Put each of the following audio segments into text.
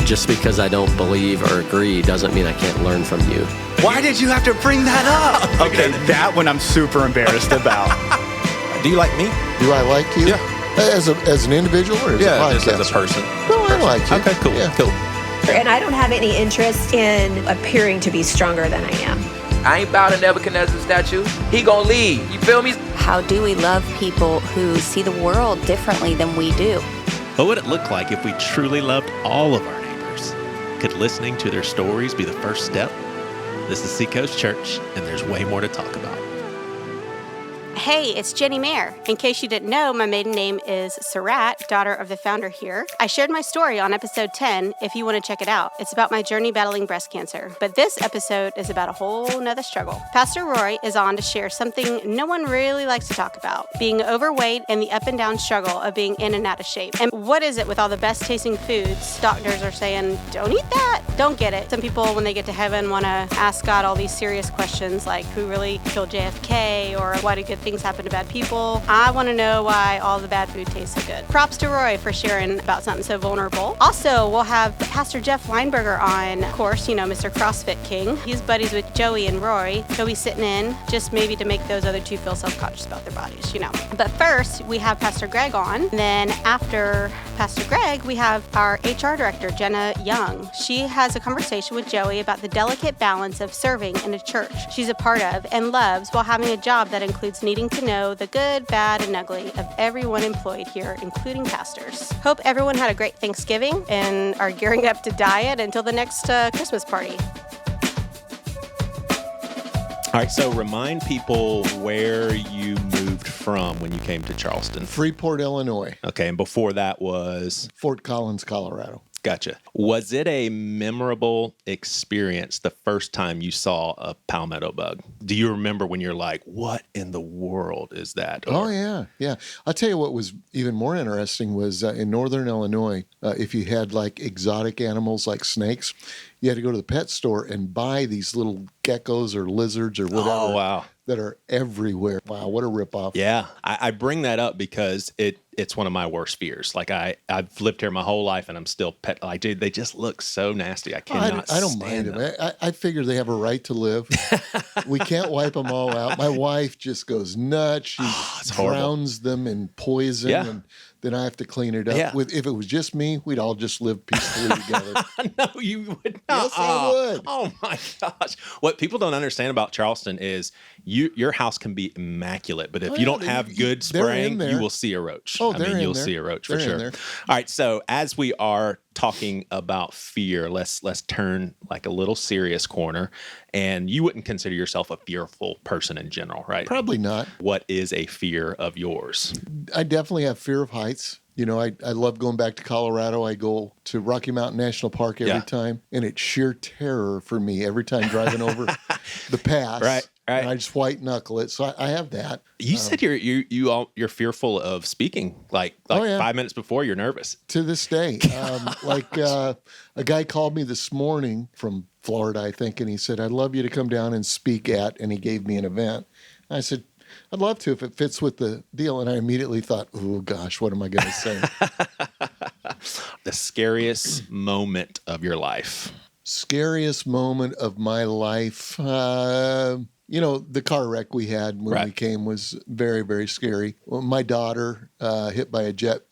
Just because I don't believe or agree doesn't mean I can't learn from you. Why did you have to bring that up? Okay, that one I'm super embarrassed about. Do you like me? Do I like you? Yeah. As an individual or as a podcast? Just as a person. No, I like you. Okay, cool, cool. And I don't have any interest in appearing to be stronger than I am. I ain't bow to Nebuchadnezzar's statue. He gonna lead. You feel me? How do we love people who see the world differently than we do? What would it look like if we truly loved all of our neighbors? Could listening to their stories be the first step? This is Seacoast Church, and there's way more to talk about. Hey, it's Jenny Mayer. In case you didn't know, my maiden name is Sarat, daughter of the founder here. I shared my story on episode 10 if you want to check it out. It's about my journey battling breast cancer. But this episode is about a whole nother struggle. Pastor Roy is on to share something no one really likes to talk about, being overweight and the up and down struggle of being in and out of shape. And what is it with all the best tasting foods? Doctors are saying, don't eat that. Don't get it. Some people, when they get to heaven, want to ask God all these serious questions like who really killed JFK or why did good things happen to bad people. I want to know why all the bad food tastes so good. Props to Roy for sharing about something so vulnerable. Also, we'll have Pastor Jeff Leinberger on, of course, Mr. CrossFit King. He's buddies with Joey and Roy. He'll be sitting in just maybe to make those other two feel self-conscious about their bodies, But first, we have Pastor Greg on. And then after Pastor Greg, we have our HR director, Jenna Young. She has a conversation with Joey about the delicate balance of serving in a church she's a part of and loves while having a job that includes needing to know the good, bad, and ugly of everyone employed here, including pastors. Hope everyone had a great Thanksgiving and are gearing up to diet until the next Christmas party. All right, so remind people where you moved from when you came to Charleston. Freeport, Illinois. Okay, and before that was? Fort Collins, Colorado. Gotcha. Was it a memorable experience the first time you saw a palmetto bug? Do you remember when you're like, what in the world is that? Oh, yeah. I'll tell you what was even more interesting was in northern Illinois, if you had like exotic animals like snakes, you had to go to the pet store and buy these little geckos or lizards or whatever. Oh, wow. That are everywhere. Wow, what a ripoff. Yeah, I bring that up because it's one of my worst fears. Like I've lived here my whole life and I'm still dude, they just look so nasty. I cannot I don't mind them. I figure they have a right to live. We can't wipe them all out. My wife just goes nuts. She drowns them in poison and then I have to clean it up. Yeah. If it was just me, we'd all just live peacefully together. No, you would not. Yes, I would. Oh my gosh. What people don't understand about Charleston is your house can be immaculate, but if you don't have good spraying, you will see a roach. You'll see a roach for sure. All right, so as we are talking about fear, let's turn like a little serious corner. And you wouldn't consider yourself a fearful person in general, right? Probably not. What is a fear of yours? I definitely have fear of heights. I love going back to Colorado. I go to Rocky Mountain National Park every time, and it's sheer terror for me every time driving over the pass. Right. And I just white knuckle it. So I have that. You said you're fearful of speaking. Like 5 minutes before, you're nervous. To this day, a guy called me this morning from Florida, I think, and he said, "I'd love you to come down and speak at," and he gave me an event. I said, "I'd love to if it fits with the deal." And I immediately thought, "Oh gosh, what am I going to say?" The scariest moment of your life. Scariest moment of my life. The car wreck we had when we came was very, very scary. Well, my daughter hit by a jet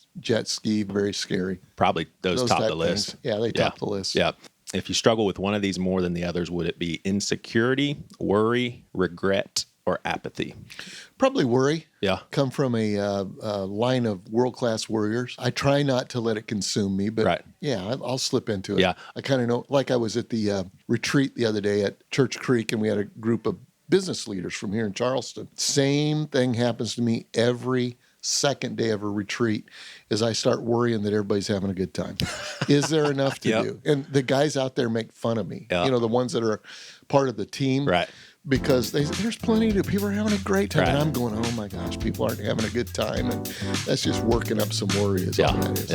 ski, very scary. Probably those top the list. Things. Yeah, they top the list. Yeah. If you struggle with one of these more than the others, would it be insecurity, worry, regret, or apathy? Probably worry. Yeah. Come from a line of world-class warriors. I try not to let it consume me, but I'll slip into it. Yeah. I kind of know, like I was at the retreat the other day at Church Creek, and we had a group of business leaders from here in Charleston. Same thing happens to me every second day of a retreat is I start worrying that everybody's having a good time. Is there enough to do? And the guys out there make fun of me, the ones that are part of the team. Right. Because there's plenty to people are having a great time. And I'm going, oh my gosh, people aren't having a good time. And that's just working up some worry is all that is.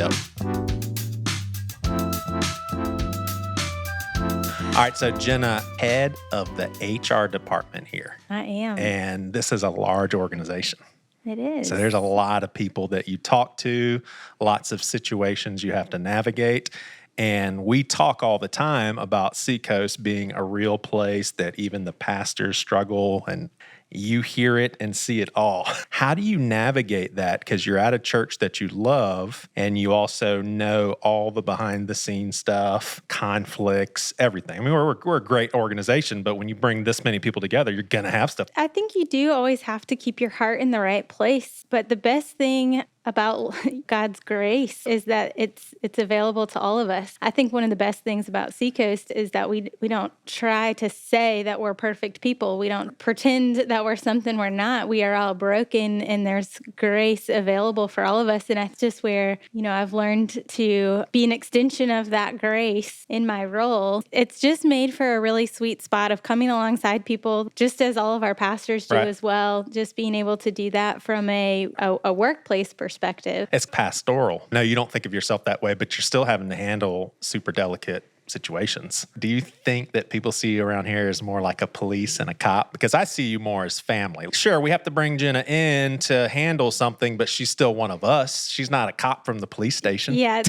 All right, so Jenna, head of the HR department here. I am. And this is a large organization. It is. So there's a lot of people that you talk to, lots of situations you have to navigate. And we talk all the time about Seacoast being a real place that even the pastors struggle, and you hear it and see it all. How do you navigate that? Because you're at a church that you love, and you also know all the behind-the-scenes stuff, conflicts, everything. I mean, we're a great organization, but when you bring this many people together, you're going to have stuff. I think you do always have to keep your heart in the right place. But the best thing about God's grace is that it's available to all of us. I think one of the best things about Seacoast is that we don't try to say that we're perfect people. We don't pretend that we're something we're not. We are all broken, and there's grace available for all of us. And that's just where, I've learned to be an extension of that grace in my role. It's just made for a really sweet spot of coming alongside people, just as all of our pastors do as well, just being able to do that from a workplace perspective. It's pastoral. No, you don't think of yourself that way, but you're still having to handle super delicate situations. Do you think that people see you around here as more like a police and a cop? Because I see you more as family. Sure, we have to bring Jenna in to handle something, but she's still one of us. She's not a cop from the police station. Yeah,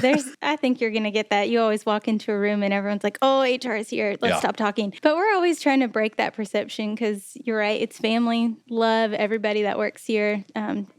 I think you're going to get that. You always walk into a room and everyone's like, oh, HR is here. Let's stop talking. But we're always trying to break that perception because you're right. It's family, love, everybody that works here.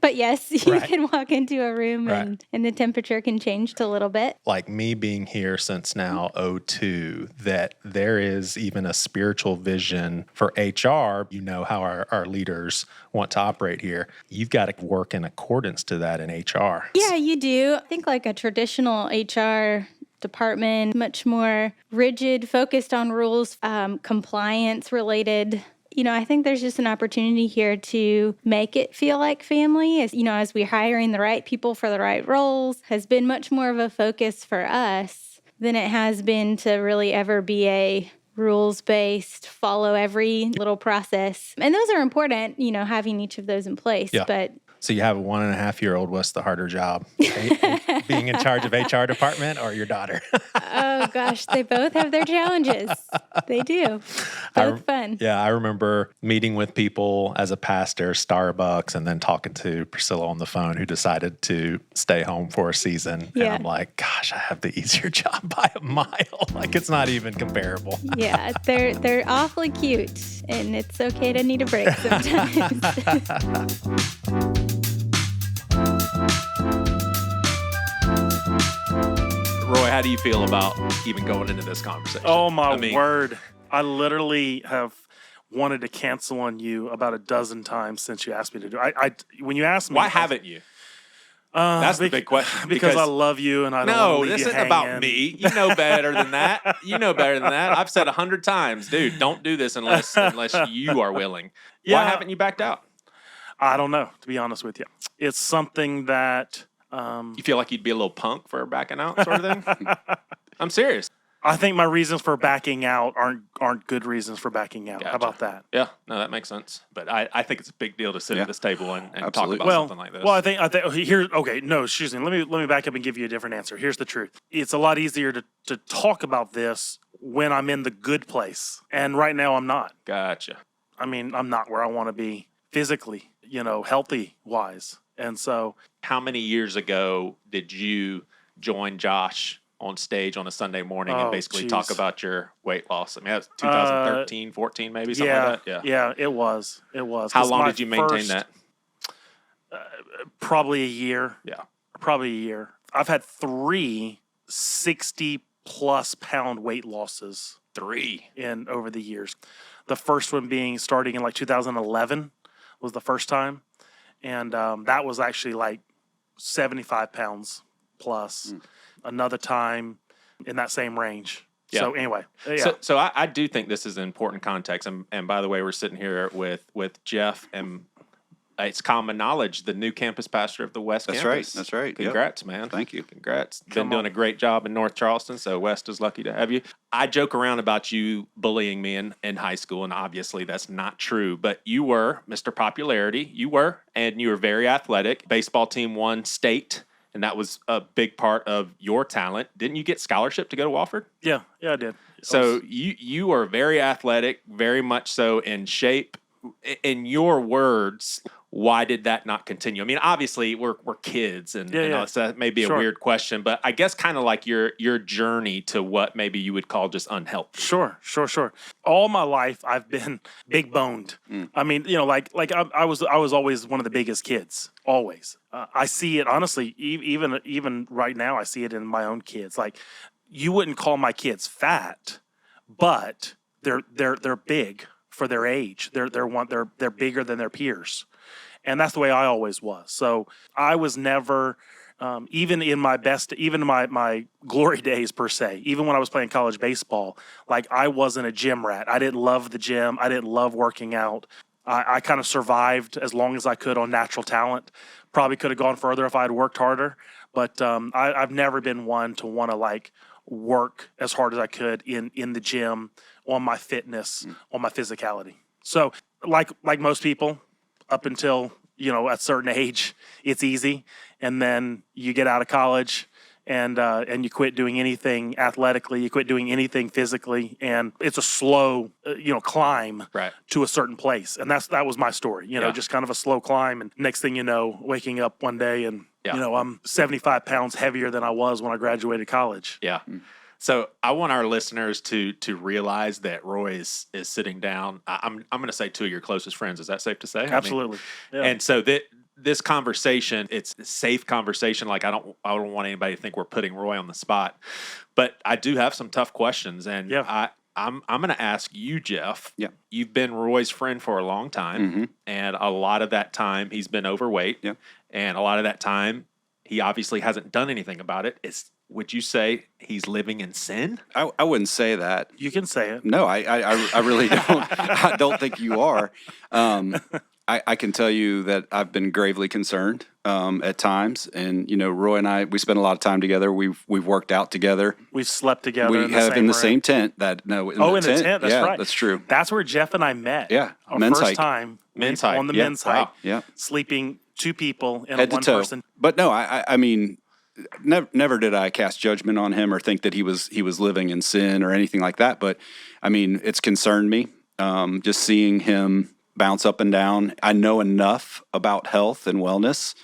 But yes, you can walk into a room and the temperature can change a little bit. Like me being here since now 02, that there is even a spiritual vision for HR. You know how our leaders want to operate here. You've got to work in accordance to that in HR. Yeah, you do. I think like a traditional HR department, much more rigid, focused on rules, compliance related. I think there's just an opportunity here to make it feel like family. As we're hiring the right people for the right roles, has been much more of a focus for us than it has been to really ever be a rules-based, follow every little process. And those are important, having each of those in place. Yeah. But so you have a 1.5-year-old. What's the harder job? Being in charge of HR department or your daughter? Oh, gosh. They both have their challenges. They do. Both fun. Yeah, I remember meeting with people as a pastor, Starbucks, and then talking to Priscilla on the phone who decided to stay home for a season. Yeah. And I'm like, gosh, I have the easier job by a mile. Like, it's not even comparable. Yeah, they're awfully cute, and it's okay to need a break sometimes. Roy, how do you feel about even going into this conversation? Oh, my word. I literally have wanted to cancel on you about a dozen times since you asked me to do it. When you asked me... Why haven't you? That's the big question. Because I love you and I don't want to leave you hanging. No, this isn't about me. You know better than that. I've said 100 times, dude, don't do this unless you are willing. Yeah. Why haven't you backed out? I don't know, to be honest with you. It's something that... you feel like you'd be a little punk for backing out sort of thing? I'm serious. I think my reasons for backing out aren't good reasons for backing out. Gotcha. How about that? Yeah, no, that makes sense. But I think it's a big deal to sit at this table and talk about something like this. Well, I think here. Okay, no, excuse me. Let me back up and give you a different answer. Here's the truth. It's a lot easier to talk about this when I'm in the good place, and right now I'm not. Gotcha. I mean, I'm not where I want to be physically, healthy wise. And so, how many years ago did you join Josh on stage on a Sunday morning and basically talk about your weight loss? I mean, that was 2013, 14, maybe, something like that? Yeah, it was. How long did you maintain that? Probably a year. Yeah. Probably a year. I've had 3 60-plus pound weight losses. 3? Over the years. The first one being starting in like 2011 was the first time. And that was actually like 75 pounds plus. Another time in that same range. Yeah. So anyway. Yeah. So I do think this is an important context. And by the way, we're sitting here with Jeff, and it's common knowledge, the new campus pastor of the West Campus. That's right. Congrats, man. Thank you. Congrats. Been doing a great job in North Charleston, so West is lucky to have you. I joke around about you bullying me in high school, and obviously that's not true, but you were Mr. Popularity. You were very athletic. Baseball team won state, and that was a big part of your talent. Didn't you get scholarship to go to Wofford? Yeah, I did. So you are very athletic, very much so in shape. In your words, why did that not continue? I mean, obviously we're kids and all, so that may be a weird question, but I guess kind of like your journey to what maybe you would call just unhealthy. Sure. All my life I've been big boned. I mean, like I was always one of the biggest kids, always. I see it honestly, even right now, I see it in my own kids. Like, you wouldn't call my kids fat, but they're big for their age. They're bigger than their peers. And that's the way I always was. So I was never, even in my my glory days per se, even when I was playing college baseball, like, I wasn't a gym rat. I didn't love the gym. I didn't love working out. I kind of survived as long as I could on natural talent. Probably could have gone further if I had worked harder. But I've never been one to want to like work as hard as I could in the gym, on my fitness, on my physicality. So like most people, up until, a certain age, it's easy. And then you get out of college and you quit doing anything athletically, you quit doing anything physically, and it's a slow, climb to a certain place. And that was my story, just kind of a slow climb. And next thing you know, waking up one day and, I'm 75 pounds heavier than I was when I graduated college. Yeah. So I want our listeners to realize that Roy is sitting down. I'm going to say two of your closest friends. Is that safe to say? Absolutely. I mean, and so this conversation, it's a safe conversation. Like, I don't want anybody to think we're putting Roy on the spot, but I do have some tough questions, and I'm going to ask you, Jeff. Yeah. You've been Roy's friend for a long time, and a lot of that time he's been overweight, and a lot of that time he obviously hasn't done anything about it. Would you say he's living in sin? I wouldn't say that. You can say it. No, I really don't. I don't think you are. I can tell you that I've been gravely concerned at times, and Roy and I, we spend a lot of time together. We've worked out together. We've slept together. We have in the same tent. In the tent. That's right. That's true. That's where Jeff and I met. Yeah, our men's first hike. time men's hike on the men's hike. Yeah, sleeping two people in head one to toe. person. But no, I mean. Never did I cast judgment on him or think that he was living in sin or anything like that. But I mean, it's concerned me just seeing him bounce up and down. I know enough about health and wellness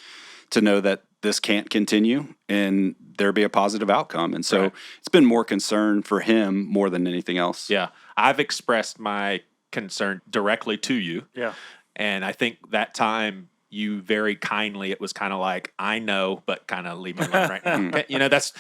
to know that this can't continue and there be a positive outcome. And so it's been more concern for him more than anything else. Yeah, I've expressed my concern directly to you. Yeah, and I think that time, you very kindly, it was kind of like, I know, but kind of leave me alone right now. That's,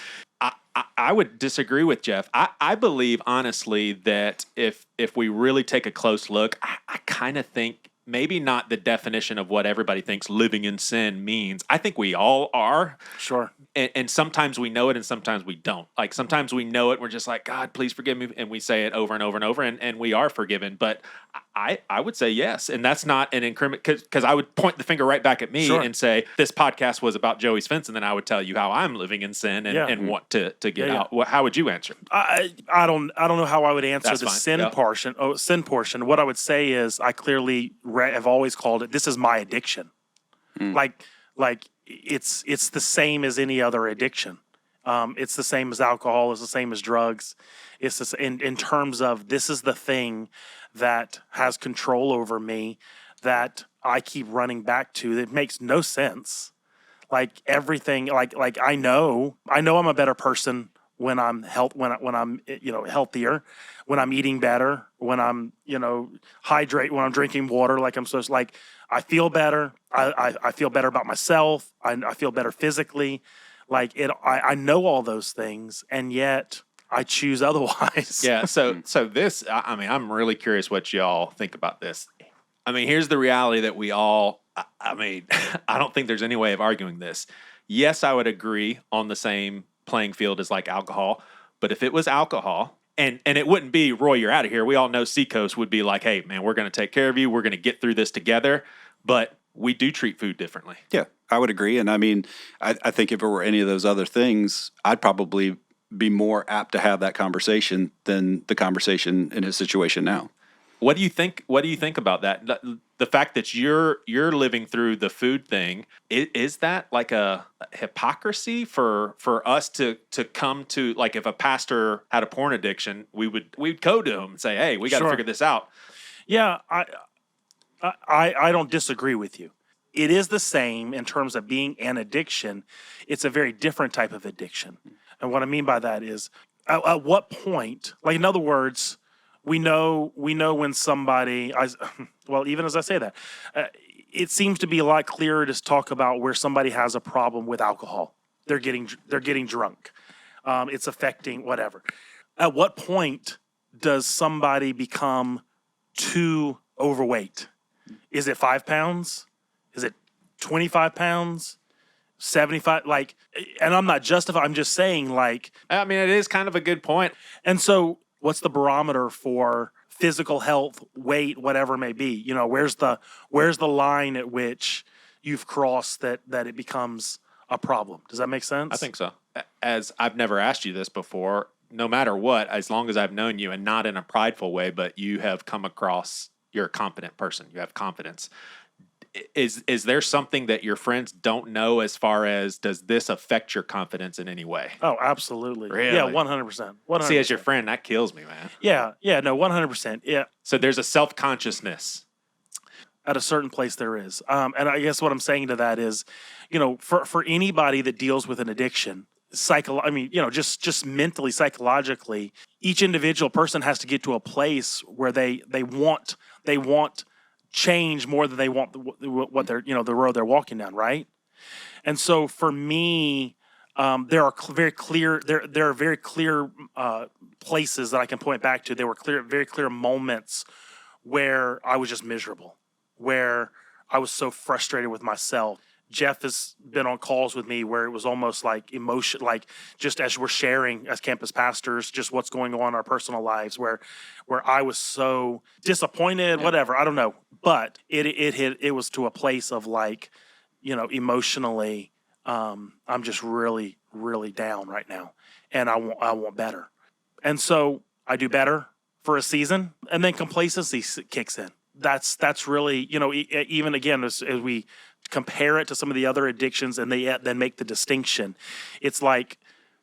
I would disagree with Jeff. I believe, honestly, that if we really take a close look, I kind of think maybe not the definition of what everybody thinks living in sin means. I think we all are. Sure. And sometimes we know it and sometimes we don't. Like, sometimes we know it, we're just like, God, please forgive me. And we say it over and over and over, and we are forgiven. But I would say yes. And that's not an incriminate, because I would point the finger right back at me and say, this podcast was about Joey Svendsen, then I would tell you how I'm living in sin and want to get out. How would you answer? I don't know how I would answer the sin portion. What I would say is, I clearly have always called it, this is my addiction. Like it's the same as any other addiction. It's the same as alcohol. It's the same as drugs. It's this, in terms of, this is the thing that has control over me, that I keep running back to. That makes no sense. Like, everything, like I know I'm a better person when I'm when I'm healthier, when I'm eating better, when I'm hydrate, when I'm drinking water like I'm supposed to. Like, I feel better. I feel better about myself. I feel better physically. Like, I know all those things, and yet I choose otherwise. Yeah. So this, I mean, I'm really curious what y'all think about this. I mean, here's the reality that we all, I mean, I don't think there's any way of arguing this. Yes, I would agree on the same playing field as like alcohol, but if it was alcohol, and it wouldn't be, Roy, you're out of here. We all know Seacoast would be like, hey, man, we're going to take care of you. We're going to get through this together. But we do treat food differently. Yeah, I would agree. And I mean, I think if it were any of those other things, I'd probably be more apt to have that conversation than the conversation in his situation now. What do you think? What do you think about that? The fact that you're living through the food thing, is that like a hypocrisy for us to come to, like, if a pastor had a porn addiction, we'd go to him and say, hey, we got to figure this out. Yeah, I don't disagree with you. it is the same in terms of being an addiction. It's a very different type of addiction. And what I mean by that is, at what point, like in other words, we know when somebody, even as I say that, it seems to be a lot clearer to talk about where somebody has a problem with alcohol. They're getting drunk. It's affecting whatever. At what point does somebody become too overweight? Is it 5 pounds? Is it 25 pounds? 75? Like, and I'm not justifying, I'm just saying, like, I mean, it is kind of a good point. And so what's the barometer for physical health, weight, whatever it may be? You know, where's the line at which you've crossed that it becomes a problem? Does that make sense? I think so. As I've never asked you this before, no matter what, as long as I've known you, and not in a prideful way, but you have come across, you're a confident person. You have confidence. Is there something that your friends don't know as far as, does this affect your confidence in any way? Oh, absolutely. Really? Yeah, 100%. 100%. See, as your friend, that kills me, man. Yeah, no, 100%. Yeah. So there's a self-consciousness. At a certain place there is. And I guess what I'm saying to that is, you know, for anybody that deals with an addiction, just mentally, psychologically, each individual person has to get to a place where they want change more than they want what they're, you know, the road they're walking down, right? And so for me, there are very clear places that I can point back to. There were very clear moments where I was just miserable, where I was so frustrated with myself. Jeff has been on calls with me where it was almost like emotion, like just as we're sharing as campus pastors, just what's going on in our personal lives, where I was so disappointed, whatever, I don't know. But it was to a place of like, you know, emotionally, I'm just really, really down right now. And I want better. And so I do better for a season, and then complacency kicks in. That's really, you know, even again, as we compare it to some of the other addictions and they then make the distinction, it's like,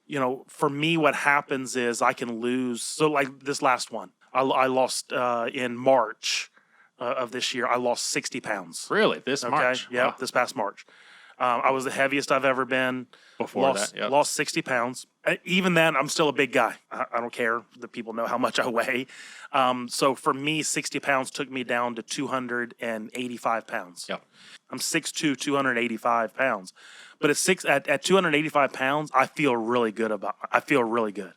you know, for me, what happens is I can lose. So like this last one, I lost in March of this year, I lost 60 pounds. Really? This March? Yeah, wow. This past March. I was the heaviest I've ever been. Lost 60 pounds. Even then, I'm still a big guy. I don't care that people know how much I weigh. So for me, 60 pounds took me down to 285 pounds. Yep. I'm 6'2", 285 pounds. But at 285 pounds, I feel really good I feel really good.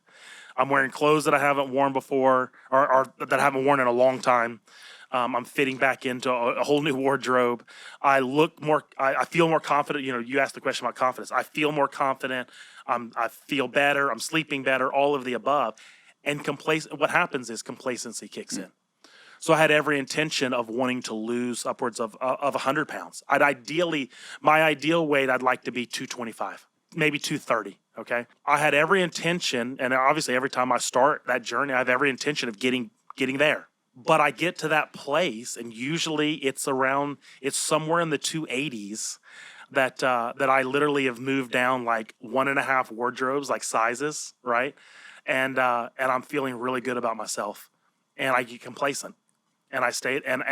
I'm wearing clothes that I haven't worn before, or that I haven't worn in a long time. I'm fitting back into a whole new wardrobe. I look more, I feel more confident. You know, you asked the question about confidence. I feel more confident. I feel better. I'm sleeping better, all of the above. And what happens is complacency kicks in. So I had every intention of wanting to lose upwards of 100 pounds. My ideal weight, I'd like to be 225, maybe 230. Okay. I had every intention, and obviously every time I start that journey, I have every intention of getting there. But I get to that place, and usually it's somewhere in the 280s that I literally have moved down like 1.5 wardrobes, like sizes, right? And I'm feeling really good about myself, and I get complacent, and I stay, and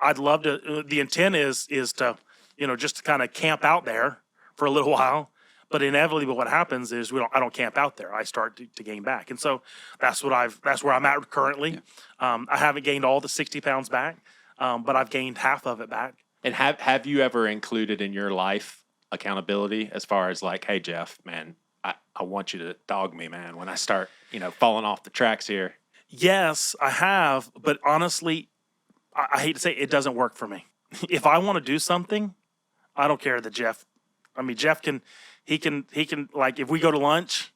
I'd love to. The intent is to, you know, just to kind of camp out there for a little while. But inevitably, what happens is I don't camp out there. I start to gain back, and so that's where I'm at currently. Yeah. I haven't gained all the 60 pounds back, but I've gained half of it back. And have you ever included in your life accountability as far as like, hey Jeff, man, I want you to dog me, man, when I start, you know, falling off the tracks here? Yes, I have, but honestly, I hate to say it doesn't work for me. If I want to do something, I don't care that Jeff can. He can like, if we go to lunch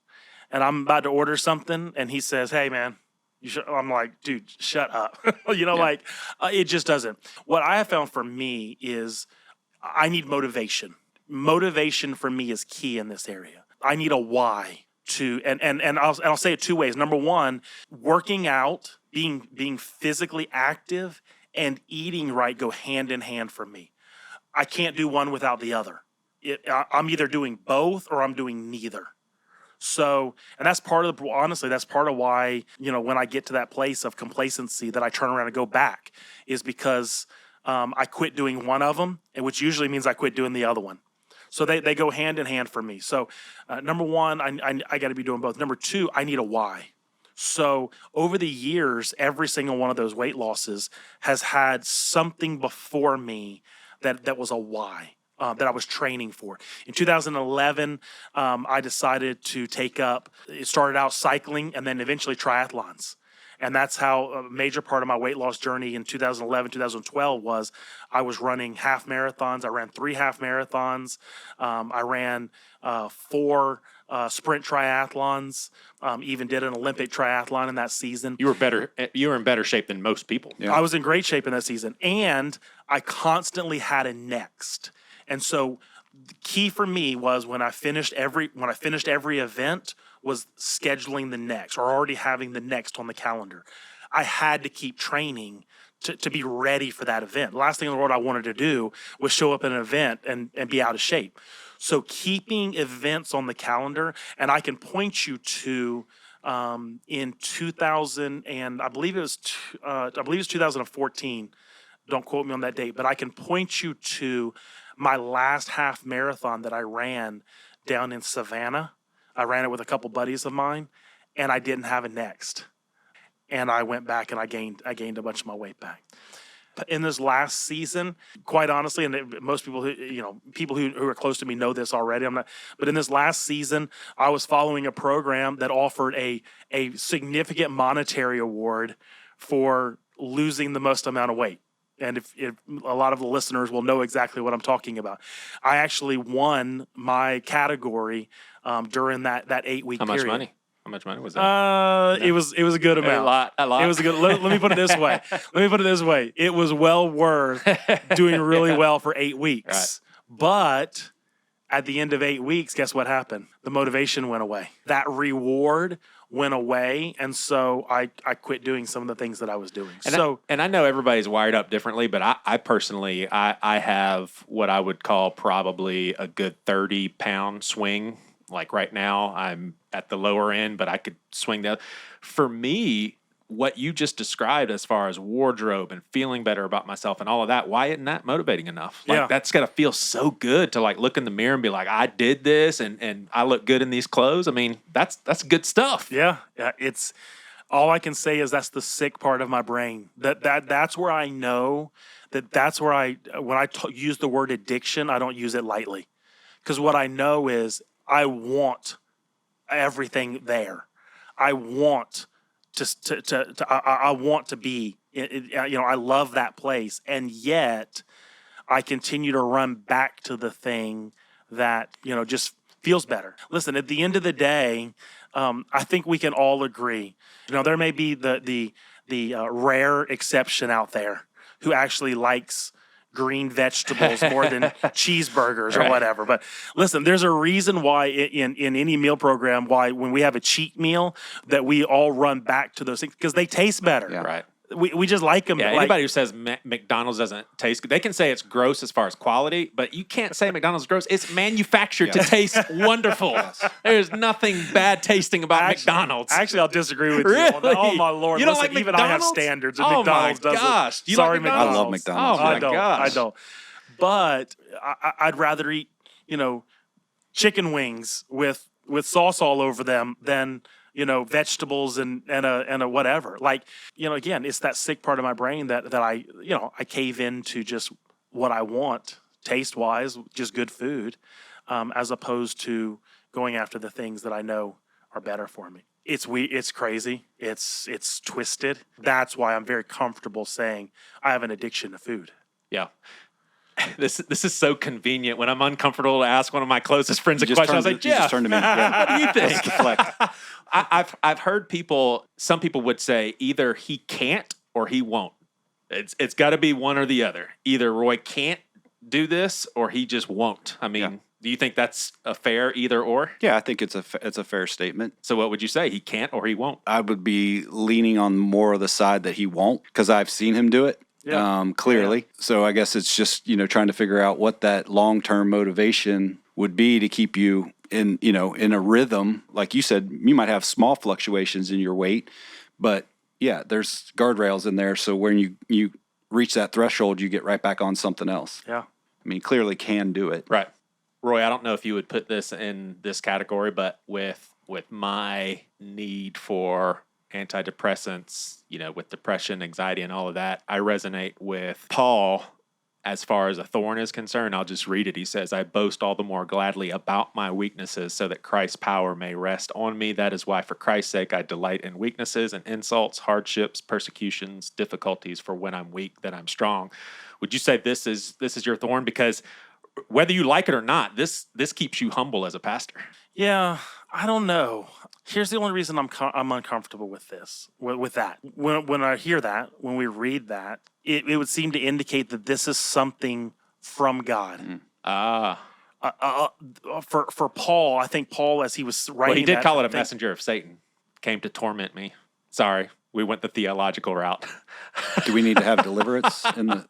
and I'm about to order something and he says, hey man, I'm like, dude, shut up. You know, yeah. It just doesn't. What I have found for me is I need motivation. Motivation for me is key in this area. I need a why and I'll say it two ways. Number one, working out, being physically active and eating right go hand in hand for me. I can't do one without the other. I'm either doing both or I'm doing neither. So, and that's part of why, you know, when I get to that place of complacency that I turn around and go back, is because I quit doing one of them, which usually means I quit doing the other one. So they go hand in hand for me. So number one, I got to be doing both. Number two, I need a why. So over the years, every single one of those weight losses has had something before me that was a why. That I was training for. In 2011, I decided to it started out cycling and then eventually triathlons. And that's how a major part of my weight loss journey in 2011, 2012 was. I was running half marathons. I ran 3 half marathons. I ran 4 sprint triathlons. Even did an Olympic triathlon in that season. You were in better shape than most people. Yeah. I was in great shape in that season. And I constantly had a next. And so the key for me was when I finished every event was scheduling the next or already having the next on the calendar. I had to keep training to be ready for that event. The last thing in the world I wanted to do was show up at an event and be out of shape. So keeping events on the calendar, and I can point you to in 2000 and I believe it was 2014. Don't quote me on that date, but I can point you to my last half marathon that I ran down in Savannah. I ran it with a couple buddies of mine, and I didn't have a next. And I went back and I gained a bunch of my weight back. But in this last season, quite honestly, and most people who are close to me know this already. But in this last season, I was following a program that offered a significant monetary award for losing the most amount of weight. And if a lot of the listeners will know exactly what I'm talking about. I actually won my category during that 8-week period. How much money was that? It was a good amount. A lot. It was a good. Let me put it this way. It was well worth doing really well for 8 weeks. Right. But at the end of 8 weeks, guess what happened? The motivation went away. That reward went away, and so I quit doing some of the things that I was doing. And I know everybody's wired up differently, but I personally have what I would call probably a good 30-pound swing. Like right now, I'm at the lower end, but I could swing that. For me, what you just described as far as wardrobe and feeling better about myself and all of that, why isn't that motivating enough? Like, that's got to feel so good to like look in the mirror and be like, I did this and I look good in these clothes. I mean, that's good stuff. Yeah. It's all I can say is that's the sick part of my brain. That's where I know that's where when I use the word addiction, I don't use it lightly. Because what I know is I want everything there. I want I want to be, I love that place. And yet I continue to run back to the thing that, just feels better. Listen, at the end of the day, I think we can all agree, there may be the rare exception out there who actually likes green vegetables more than cheeseburgers or whatever. But listen, there's a reason why in any meal program, why when we have a cheat meal, that we all run back to those things because they taste better. Yeah. Right. We just like them. Yeah, anybody who says McDonald's doesn't taste good, they can say it's gross as far as quality, but you can't say McDonald's is gross. It's manufactured to taste wonderful. There's nothing bad tasting about McDonald's. Actually, I'll disagree with really? you. Oh, my Lord. You don't Listen, like even McDonald's? I have standards, and oh McDonald's doesn't. Gosh. Do you Sorry, like McDonald's? I love McDonald's. Oh, my gosh. I don't. But I'd rather eat, chicken wings with sauce all over them than vegetables and a whatever. Like, again, it's that sick part of my brain that I cave into just what I want taste wise, just good food, as opposed to going after the things that I know are better for me. It's crazy. It's twisted. That's why I'm very comfortable saying I have an addiction to food. Yeah. This is so convenient. When I'm uncomfortable to ask one of my closest friends a question, I was like, Jeff, turn to me. Yeah. What do you think? I've heard some people would say either he can't or he won't. It's got to be one or the other. Either Roy can't do this or he just won't. I mean, do you think that's a fair either or? Yeah, I think it's a fair statement. So what would you say? He can't or he won't? I would be leaning on more of the side that he won't because I've seen him do it. Clearly. Yeah. So I guess it's just, trying to figure out what that long-term motivation would be to keep you in a rhythm. Like you said, you might have small fluctuations in your weight, but yeah, there's guardrails in there. So when you reach that threshold, you get right back on something else. Yeah. I mean, clearly can do it. Right. Roy, I don't know if you would put this in this category, but with my need for antidepressants, with depression, anxiety, and all of that, I resonate with Paul as far as a thorn is concerned. I'll just read it. He says, I boast all the more gladly about my weaknesses so that Christ's power may rest on me. That is why, for Christ's sake, I delight in weaknesses and insults, hardships, persecutions, difficulties, for when I'm weak, then I'm strong. Would you say this is your thorn? Because whether you like it or not, this keeps you humble as a pastor. Yeah, I don't know. Here's the only reason I'm uncomfortable with this, with that. When I hear that, when we read that, it would seem to indicate that this is something from God. For Paul, I think Paul, as he was writing, well, he did call it a messenger of Satan, came to torment me. Sorry, we went the theological route. Do we need to have deliverance in the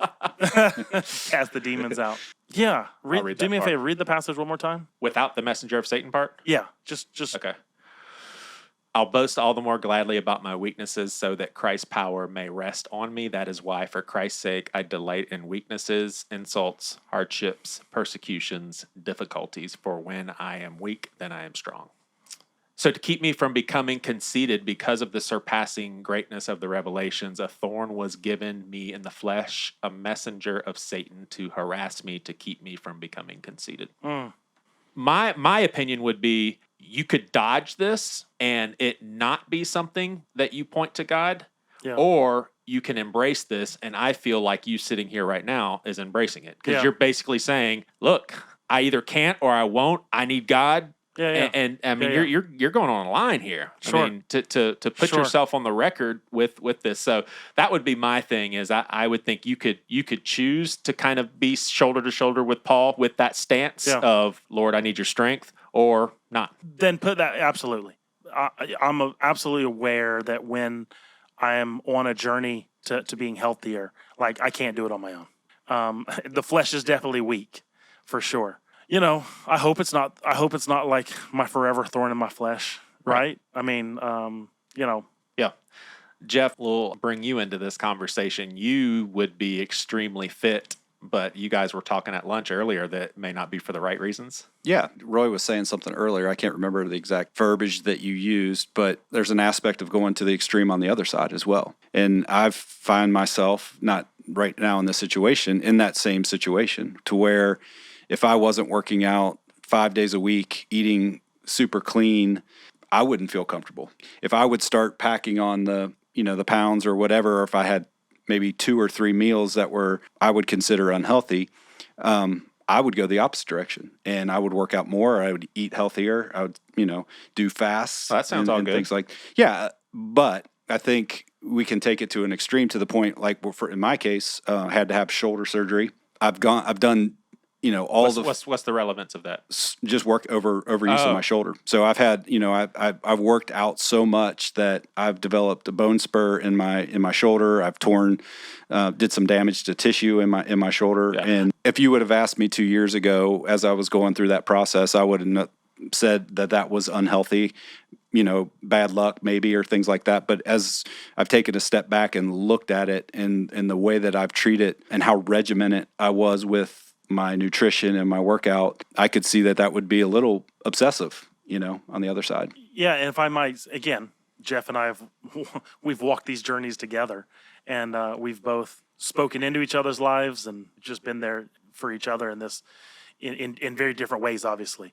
cast the demons out? Yeah, do me a favor. Read the passage one more time without the messenger of Satan part. Yeah, just okay. I'll boast all the more gladly about my weaknesses so that Christ's power may rest on me. That is why, for Christ's sake, I delight in weaknesses, insults, hardships, persecutions, difficulties. For when I am weak, then I am strong. So to keep me from becoming conceited because of the surpassing greatness of the revelations, a thorn was given me in the flesh, a messenger of Satan to harass me, to keep me from becoming conceited. My opinion would be, you could dodge this and it not be something that you point to God, or you can embrace this. And I feel like you sitting here right now is embracing it, because you're basically saying, look, I either can't or I won't. I need God. And I mean, you're going on a line here. Sure. I mean, to put yourself on the record with this. So that would be my thing. Is I would think you could choose to kind of be shoulder to shoulder with Paul with that stance of, Lord, I need your strength, or not. Then put that, absolutely. I'm absolutely aware that when I am on a journey to being healthier, like, I can't do it on my own. The flesh is definitely weak, for sure. I hope it's not like my forever thorn in my flesh, right? I mean, Yeah. Jeff, will bring you into this conversation. You would be extremely fit, but you guys were talking at lunch earlier that may not be for the right reasons. Yeah, Roy was saying something earlier. I can't remember the exact verbiage that you used, but there's an aspect of going to the extreme on the other side as well. And I find myself, not right now in this situation, in that same situation, to where if I wasn't working out 5 days a week, eating super clean, I wouldn't feel comfortable. If I would start packing on the pounds or whatever, or if I had maybe 2 or 3 meals that I would consider unhealthy, I would go the opposite direction, and I would work out more. I would eat healthier. I would, do fasts. Oh, that sounds all good. Things like, but I think we can take it to an extreme, to the point, like, in my case, I had to have shoulder surgery. I've done, what's the relevance of that? Just overuse of my shoulder. So I've had, I've worked out so much that I've developed a bone spur in my shoulder. I've did some damage to tissue in my shoulder. Yeah. And if you would have asked me 2 years ago, as I was going through that process, I would have said that was unhealthy, bad luck maybe, or things like that. But as I've taken a step back and looked at it, and the way that I've treated and how regimented I was with my nutrition and my workout, I could see that would be a little obsessive, on the other side. Yeah, and if I might, again, Jeff and I we've walked these journeys together, and we've both spoken into each other's lives and just been there for each other in this, in very different ways, obviously.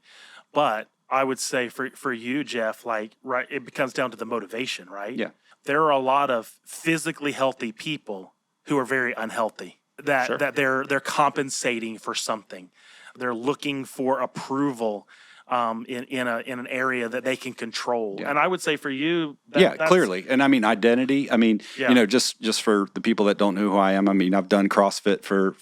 But I would say for you, Jeff, it comes down to the motivation, right? Yeah. There are a lot of physically healthy people who are very unhealthy. That they're compensating for something. They're looking for approval in an area that they can control. Yeah. And I would say for you, that's clearly. And I mean, identity. I mean, just for the people that don't know who I am. I mean, I've done CrossFit for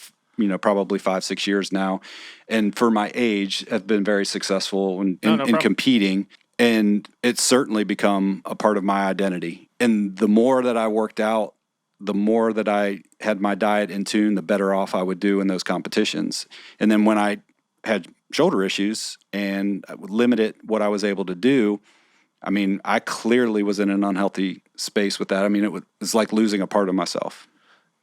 probably 5-6 years now, and for my age, have been very successful in competing. And it's certainly become a part of my identity. And the more that I worked out, the more that I had my diet in tune, the better off I would do in those competitions. And then when I had shoulder issues and I limited what I was able to do, I mean, I clearly was in an unhealthy space with that. I mean, it was like losing a part of myself.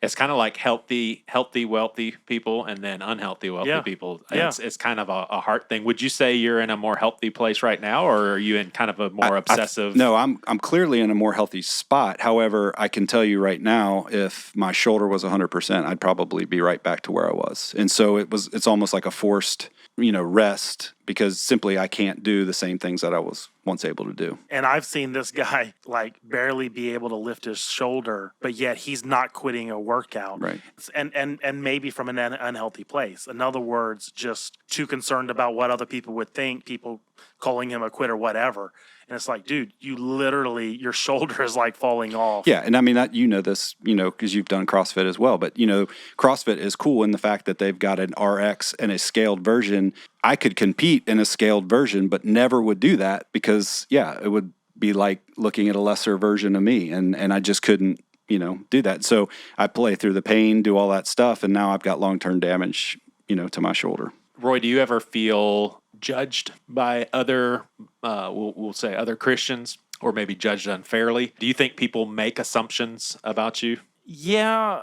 It's kind of like healthy, wealthy people, and then unhealthy, wealthy people. It's kind of a heart thing. Would you say you're in a more healthy place right now, or are you in kind of a more obsessive? No, I'm clearly in a more healthy spot. However, I can tell you right now, if my shoulder was 100%, I'd probably be right back to where I was. And so it's almost like a forced, rest, because simply I can't do the same things that I was once able to do. And I've seen this guy like barely be able to lift his shoulder, but yet he's not quitting a workout. Right. And maybe from an unhealthy place. In other words, just too concerned about what other people would think, people calling him a quitter, whatever. And it's like, dude, you literally, your shoulder is like falling off. Yeah, and I mean, this, because you've done CrossFit as well. But, CrossFit is cool in the fact that they've got an RX and a scaled version. I could compete in a scaled version, but never would do that because, it would be like looking at a lesser version of me. And I just couldn't, do that. So I play through the pain, do all that stuff. And now I've got long-term damage, to my shoulder. Roy, do you ever feel judged by other, we'll say other Christians, or maybe judged unfairly? Do you think people make assumptions about you? Yeah,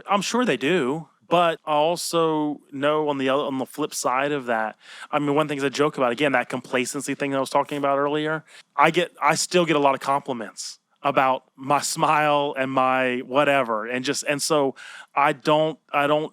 I'm sure they do. But I also know on the flip side of that, I mean, one thing I joke about, again, that complacency thing that I was talking about earlier, I still get a lot of compliments about my smile and my whatever. And so I don't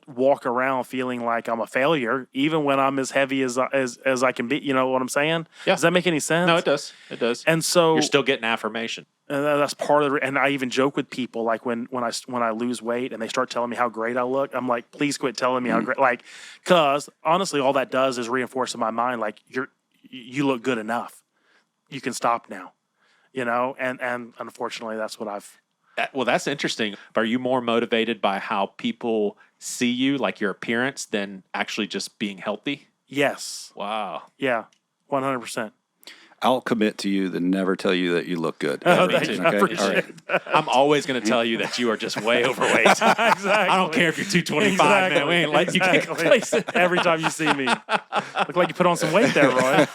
walk around feeling like I'm a failure, even when I'm as heavy as I can be. You know what I'm saying? Yeah. Does that make any sense? No, it does. It does. And so you're still getting affirmation. And that's part of and I even joke with people, like when I lose weight and they start telling me how great I look, I'm like, please quit telling me how great, like, because honestly, all that does is reinforce in my mind, like, you look good enough. You can stop now, and unfortunately that's what I've. Well, that's interesting. Are you more motivated by how people see you, like your appearance, than actually just being healthy? Yes. Wow. Yeah. 100%. I'll commit to you to never tell you that you look good. Oh, thank you. I appreciate that. I'm always going to tell you that you are just way overweight. Exactly. I don't care if you're 225, man. We ain't letting you get complacent. Every time you see me. Look like you put on some weight there, Roy.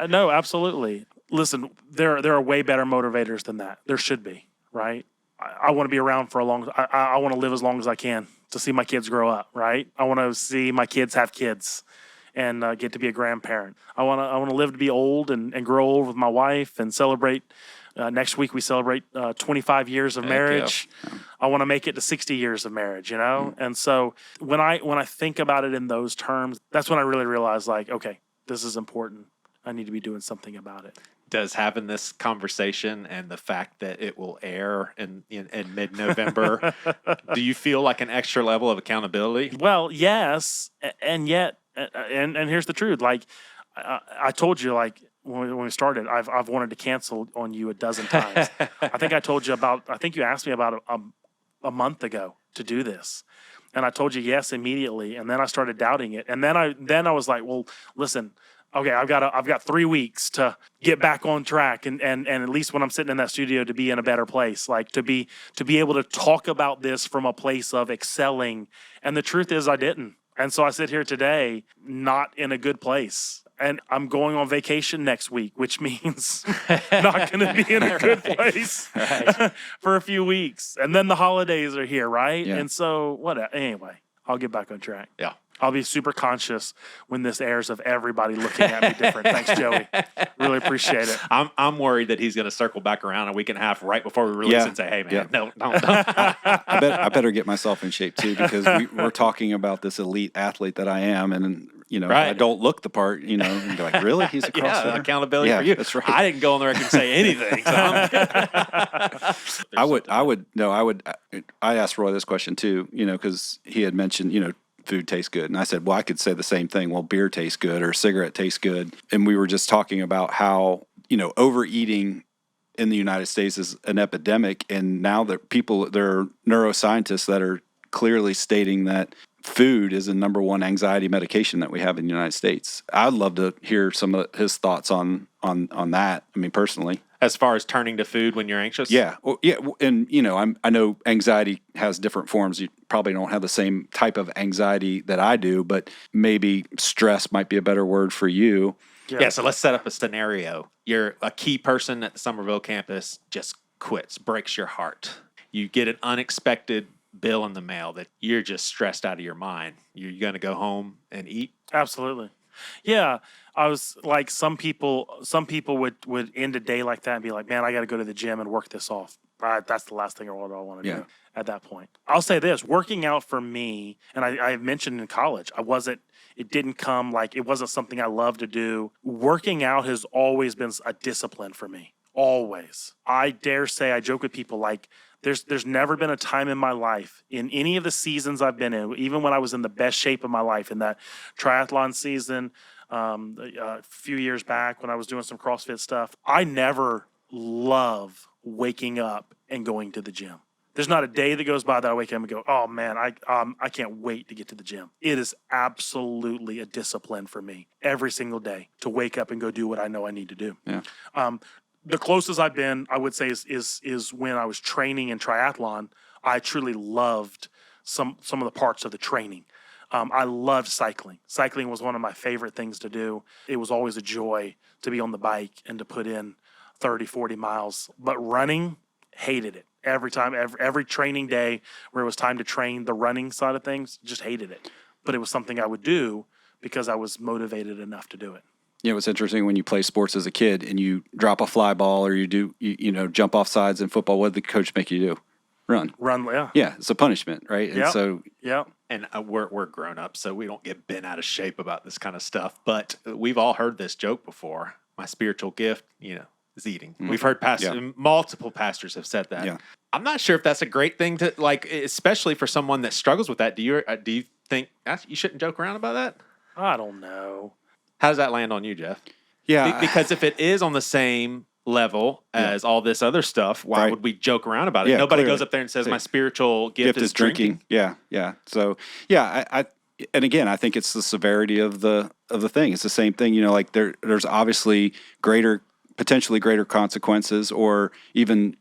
No, absolutely. Listen, there are way better motivators than that. There should be, right? I want to be around for I want to live as long as I can to see my kids grow up, right? I want to see my kids have kids and get to be a grandparent. I want to live to be old and grow old with my wife and celebrate. Next week we celebrate 25 years of marriage. Yeah. I want to make it to 60 years of marriage, And so when I think about it in those terms, that's when I really realize, like, okay, this is important. I need to be doing something about it. Does having this conversation and the fact that it will air in mid-November, do you feel like an extra level of accountability? Well, yes, and yet. And here's the truth. Like I told you, like when we started, I've wanted to cancel on you a dozen times. I think you asked me about a month ago to do this, and I told you yes immediately. And then I started doubting it. And then I was like, well, listen, okay, I've got 3 weeks to get back on track, and at least when I'm sitting in that studio, to be in a better place, like to be able to talk about this from a place of excelling. And the truth is, I didn't. And so I sit here today not in a good place. And I'm going on vacation next week, which means not going to be in a good place for a few weeks. And then the holidays are here, right? Yeah. And so anyway, I'll get back on track. Yeah. I'll be super conscious when this airs of everybody looking at me different. Thanks, Joey. Really appreciate it. I'm worried that he's going to circle back around a week and a half right before we release and say, hey, man, no. I better get myself in shape, too, because we're talking about this elite athlete that I am, and I don't look the part, and you're like, really? He's a CrossFitter? Yeah, accountability for you. That's right. I didn't go on the record and say anything. So I asked Roy this question, too, because he had mentioned, food tastes good. And I said, well, I could say the same thing. Well, beer tastes good or cigarette tastes good. And we were just talking about how, overeating in the United States is an epidemic. And now that there are neuroscientists that are clearly stating that food is the number one anxiety medication that we have in the United States. I'd love to hear some of his thoughts on that. I mean, personally. As far as turning to food when you're anxious? Yeah. Well, yeah. And, I know anxiety has different forms. You probably don't have the same type of anxiety that I do, but maybe stress might be a better word for you. Yeah. So let's set up a scenario. You're a key person at the Summerville campus, just quits, breaks your heart. you get an unexpected bill in the mail that you're just stressed out of your mind. You're going to go home and eat? Absolutely. Yeah. I was like, some people would end a day like that and be like, man, I got to go to the gym and work this off. That's the last thing I want to do at that point. I'll say this, working out for me, and I mentioned in college, it didn't come like, it wasn't something I loved to do. Working out has always been a discipline for me. Always. I dare say, I joke with people like, there's never been a time in my life, in any of the seasons I've been in, even when I was in the best shape of my life, in that triathlon season, a few years back when I was doing some CrossFit stuff, I never love waking up and going to the gym. There's not a day that goes by that I wake up and go, oh man, I can't wait to get to the gym. It is absolutely a discipline for me every single day to wake up and go do what I know I need to do. Yeah. The closest I've been, I would say, is when I was training in triathlon. I truly loved some of the parts of the training. I loved cycling. Cycling was one of my favorite things to do. It was always a joy to be on the bike and to put in 30, 40 miles. But running, hated it. Every time, every training day where it was time to train the running side of things, just hated it. But it was something I would do because I was motivated enough to do it. Yeah, it was interesting when you play sports as a kid and you drop a fly ball or you jump off sides in football. What did the coach make you do? Run, yeah. Yeah, it's a punishment, right? And so, and we're grown up, so we don't get bent out of shape about this kind of stuff. But we've all heard this joke before. My spiritual gift, is eating. Mm-hmm. We've heard multiple pastors have said that. Yeah. I'm not sure if that's a great thing to like, especially for someone that struggles with that. Do you think you shouldn't joke around about that? I don't know. How does that land on you, Jeff? Yeah. Because if it is on the same level as all this other stuff, why would we joke around about it? Yeah, Nobody clearly. Goes up there and says, my spiritual gift is drinking. Yeah. So, and again, I think it's the severity of the thing. It's the same thing, like there's obviously potentially greater consequences, or even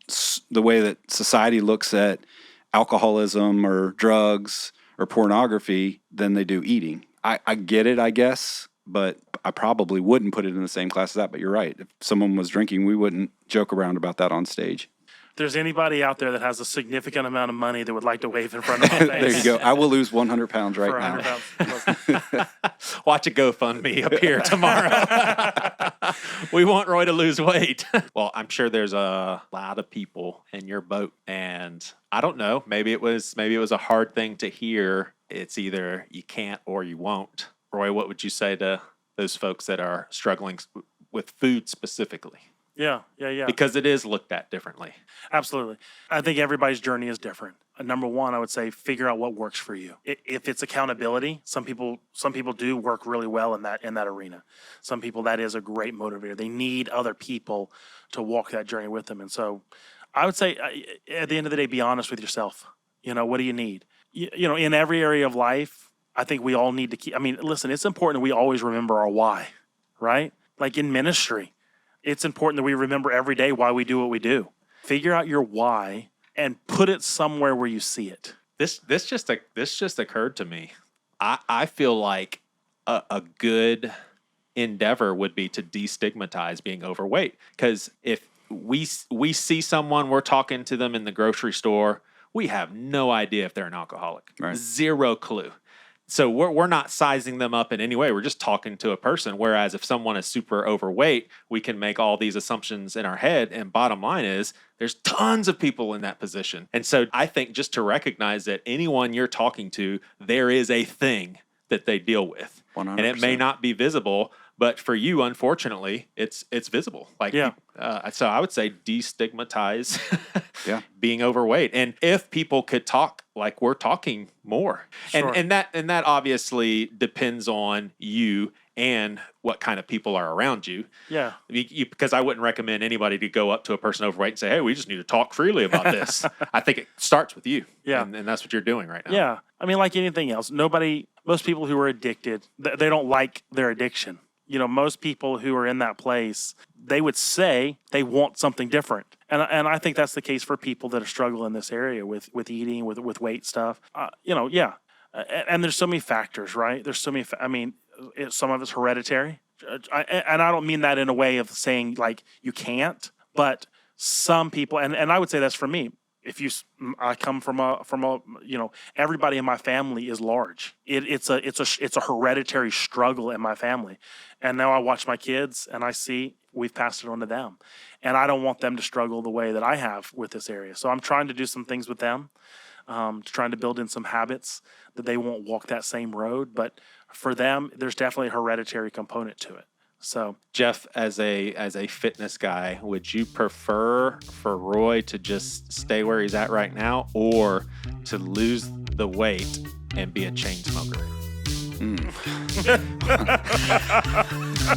the way that society looks at alcoholism or drugs or pornography than they do eating. I get it, I guess, but I probably wouldn't put it in the same class as that. But you're right. If someone was drinking, we wouldn't joke around about that on stage. If there's anybody out there that has a significant amount of money that would like to wave in front of my face. There you go. I will lose 100 pounds right now. 100 pounds. Watch a GoFundMe appear tomorrow. We want Roy to lose weight. Well, I'm sure there's a lot of people in your boat, and I don't know. Maybe it was a hard thing to hear. It's either you can't or you won't. Roy, what would you say to those folks that are struggling with food specifically? Yeah. Because it is looked at differently. Absolutely. I think everybody's journey is different. Number one, I would say figure out what works for you. If it's accountability, some people do work really well in that arena. Some people, that is a great motivator. They need other people to walk that journey with them. And so I would say at the end of the day, be honest with yourself. What do you need? In every area of life, I think we all need to listen, it's important that we always remember our why, right? Like in ministry, it's important that we remember every day why we do what we do. Figure out your why and put it somewhere where you see it. This just occurred to me. I feel like a good endeavor would be to destigmatize being overweight. Because if we see someone, we're talking to them in the grocery store, we have no idea if they're an alcoholic. Right. Zero clue. So we're not sizing them up in any way. We're just talking to a person. Whereas if someone is super overweight, we can make all these assumptions in our head. And bottom line is there's tons of people in that position. And so I think just to recognize that anyone you're talking to, there is a thing that they deal with. 100%. And it may not be visible, but for you, unfortunately, it's visible. So I would say destigmatize being overweight. And if people could talk like we're talking more, sure. and that obviously depends on you and what kind of people are around you. Yeah. Because I wouldn't recommend anybody to go up to a person overweight and say, hey, we just need to talk freely about this. I think it starts with you. Yeah. And that's what you're doing right now. Yeah. Like anything else, most people who are addicted, they don't like their addiction. Most people who are in that place, they would say they want something different. And I think that's the case for people that are struggling in this area with eating, with weight stuff. And there's so many factors, right? There's so many, some of it's hereditary. And I don't mean that in a way of saying like you can't, but some people, and I would say that's for me, I come from a everybody in my family is large. It's a hereditary struggle in my family, and now I watch my kids and I see we've passed it on to them, and I don't want them to struggle the way that I have with this area. So I'm trying to do some things with them, trying to build in some habits that they won't walk that same road. But for them, there's definitely a hereditary component to it. So, Jeff, as a fitness guy, would you prefer for Roy to just stay where he's at right now, or to lose the weight and be a chain smoker?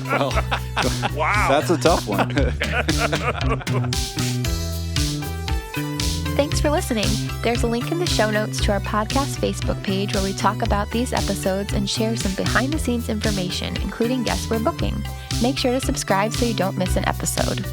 Well, wow, that's a tough one. Thanks for listening. There's a link in the show notes to our podcast Facebook page where we talk about these episodes and share some behind-the-scenes information, including guests we're booking. Make sure to subscribe so you don't miss an episode.